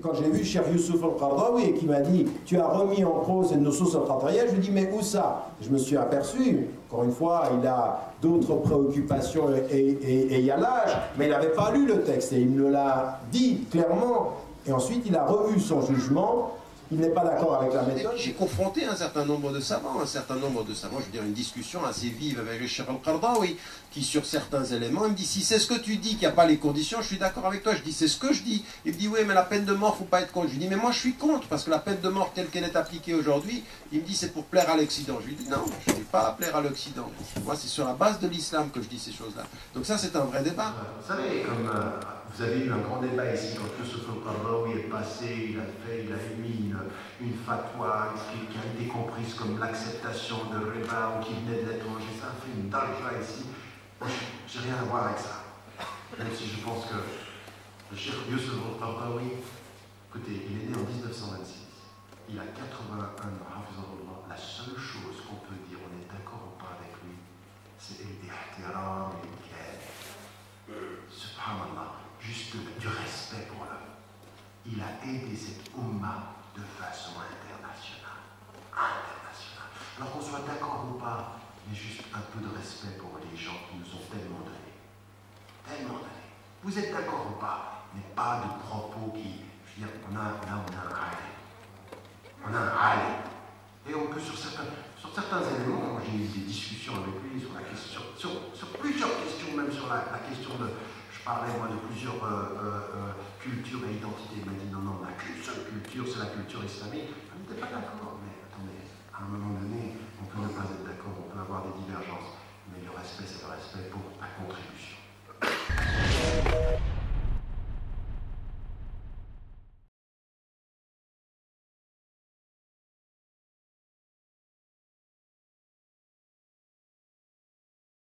Et quand j'ai vu Cheikh Youssouf al-Qaradawi et qui m'a dit « Tu as remis en cause une Nusus al-Qatariyya », je lui ai dit « Mais où ça ?» Je me suis aperçu, encore une fois, il a d'autres préoccupations et il y a l'âge, mais il n'avait pas lu le texte et il me l'a dit clairement. Et ensuite, il a revu son jugement. Il n'est pas d'accord avec la méthode. J'ai confronté un certain nombre de savants, je veux dire une discussion assez vive avec le Cheikh al-Qaradawi, qui sur certains éléments, il me dit, si c'est ce que tu dis, qu'il n'y a pas les conditions, je suis d'accord avec toi, je dis, c'est ce que je dis. Il me dit, oui, mais la peine de mort, il ne faut pas être contre. Je lui dis, mais moi je suis contre, parce que la peine de mort telle qu'elle est appliquée aujourd'hui, il me dit, c'est pour plaire à l'Occident. Je lui dis, non, je ne vais pas plaire à l'Occident. Moi, c'est sur la base de l'islam que je dis ces choses-là. Donc ça, c'est un vrai débat. Vous savez, comme vous avez eu un grand débat ici, quand Youssouf al-Qaradawi est passé, il a émis une fatwa qui a été comprise comme l'acceptation de riba ou qui venait de l'étranger. Ça a fait une darja ici. Moi, j'ai rien à voir avec ça. Même si je pense que le Cheikh Youssouf al-Qaradawi, écoutez, il est né en 1926. Il a 81 ans, hafizahullah. La seule chose qu'on peut dire, on est d'accord ou pas avec lui, c'est l'ihtiram et subhanallah, juste du respect pour l'homme. Il a aidé cette umma de façon internationale. Alors qu'on soit d'accord ou pas, mais juste un peu de respect pour les gens qui nous ont tellement donné. Tellement donné. Vous êtes d'accord ou pas, mais pas de propos qui, je veux dire, on a un râle. On a un râle. Et on peut sur certains éléments, j'ai eu des discussions avec lui sur la question, sur plusieurs questions, même sur la question de, je parlais moi de plusieurs cultures et identités. Il m'a dit non, on n'a qu'une seule culture, c'est la culture islamique. Je n'étais pas d'accord, mais attendez, à un moment donné, on peut ne pas être d'accord, on peut avoir des divergences.